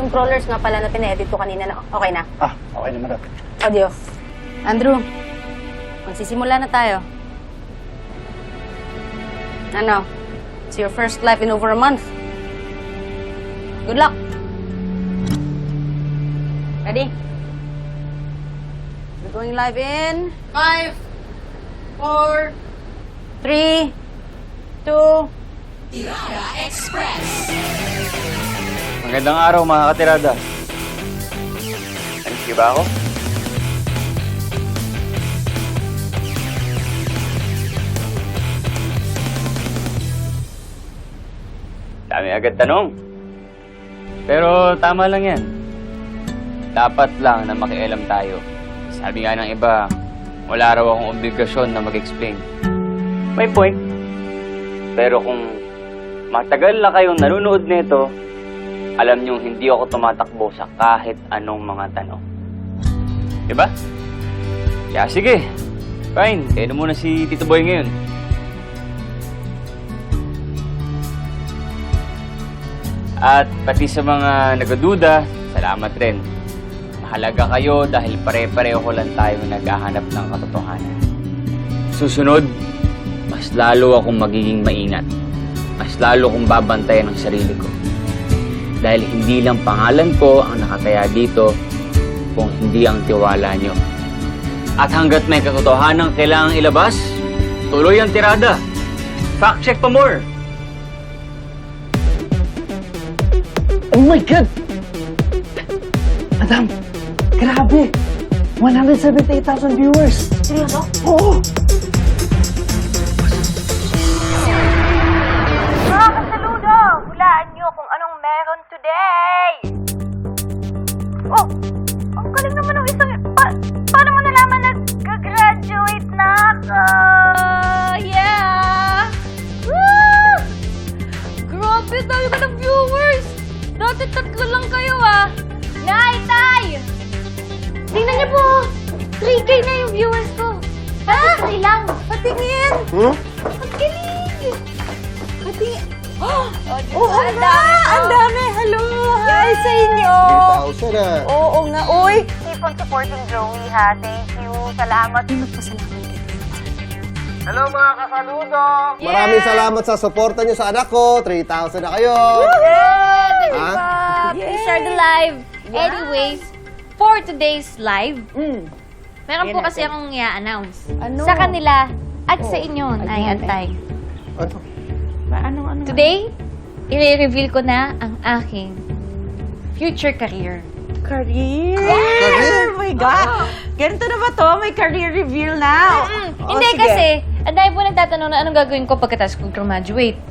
Yung crawlers nga pala na pina-edit ko kanina na okay na. Okay naman daw. Audio. Andrew, magsisimula na tayo. Ano? It's your first live in over a month. Good luck. Ready? We're going live in 5, 4, 3, 2. Tirada Express. Magandang araw mga katirada. Nandiyo ba ako? Dami agad tanong. Pero tama lang yan. Dapat lang na makialam tayo. Sabi nga ng iba, wala raw akong obligasyon na mag-explain. May point. Pero kung matagal na kayong nanonood nito, alam niyong hindi ako tumatakbo sa kahit anong mga tanong. Diba? Kaya sige. Fine. Kaya na muna si Tito Boy ngayon. At pati sa mga nagaduda, salamat rin. Mahalaga kayo dahil pare-pareho lang tayo naghahanap ng katotohanan. Susunod, mas lalo akong magiging maingat. Mas lalo kong babantayan ang sarili ko. Dahil hindi lang pangalan ko ang nakataya dito kung hindi ang tiwala nyo. At hanggat may katotohanan kailangang ilabas, tuloy ang tirada. Fact check pa more. Oh my God! Madam, grabe! 178,000 viewers! Seryoso? Oo! Mga kasaludo, hulaan niyo kung anong meron today. Oh, ang galing naman ng isang... paano mo nalaman na gagraduate na ako? Yeah! Woo! Grabe, dami ko ng viewers! Dati 3 lang kayo Nay, Tay! Tingnan niyo po! 3K na yung viewers ko. Dati 3 lang. Patingin! Ang galing! Patingin! Oo nga! Ang dami! Hello! Hi sa inyo! 3,000 ah! Oo nga. Uy! Keep on supporting Joey, ha? Thank you. Salamat. Hello mga kasaludo! Maraming salamat sa suporta niyo sa anak ko. 3,000 na kayo! Ha? Please share the live. Anyways, for today's live, meron po kasi akong i-announce. Ano? Sa kanila at sa inyo, Nay at Tay. Ano? Today, i-reveal ko na ang aking future career. Career? Oh my God! Ganito na ba to? May career reveal na. Hindi kasi, ang dami po nagtatanong na anong gagawin ko pagkatapos ko graduate.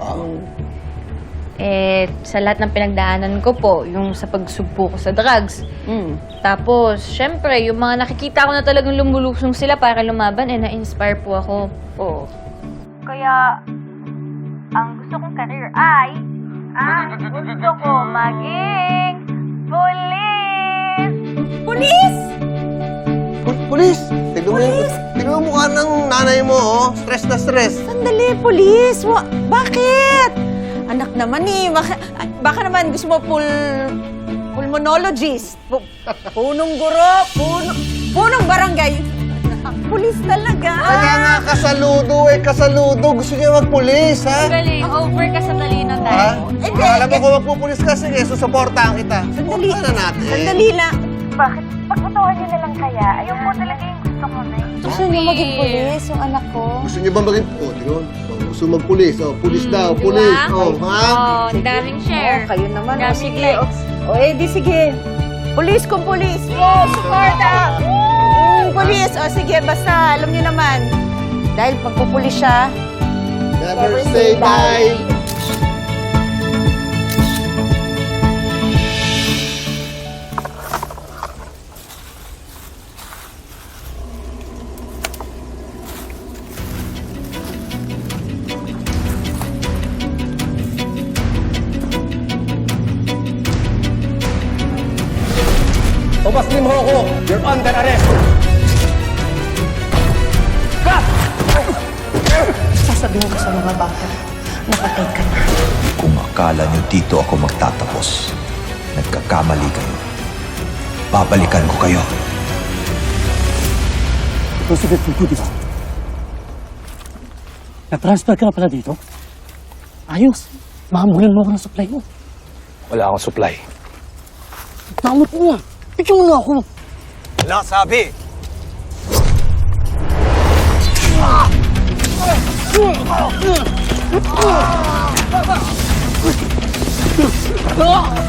Sa lahat ng pinagdaanan ko po, yung sa pagsugpo ko sa drugs. Tapos, syempre, yung mga nakikita ko na talagang lumulusong sila para lumaban, na-inspire po ako. Kaya, ang gusto kong career ay... gusto ko maging... Police! Pulis! Tignan mo mukha ng nanay mo, oh. Stress na stress. Sandali, police. Bakit? Anak naman baka naman gusto mo pulmonologist. Punong guro, punong barangay. Pulis talaga. Kaya nga kasaludo. Gusto niya magpulis, ha? Galing, over ka sa talino Ha? tayo. Alam mo kung magpupulis ka, sige, susuportahan kita. Sandali. Suportahan na natin. Sandali lang. Bakit? Pagpatuhan niyo na lang kaya. Ayun po talaga yung gusto ko na yun. Gusto niyo maging pulis, yung anak ko? Gusto niyo ba maging... tingnan. Gusto magpulis. Pulis daw, pulis. Ha? Ang daming share. Kayo naman. Daming Sige. likes. Di sige. Pulis kung pulis. Suporta. Pulis. Sige, basta alam niyo naman. Dahil pagpupulis siya, Never say die. Tumaslim mo ako! You're under arrest! sasabihin ko sa mga bata, napatay ka na. Kung akala nyo dito ako magtatapos, Nagkakamali kayo. Babalikan ko kayo. President Tutu, di ba? Na-transfer ka na pala dito? Ayos. Mahambulan mo ako ng supply mo. Wala akong supply. Damot mo nga. Bigyan mo na ako. Wala sabi! Ah!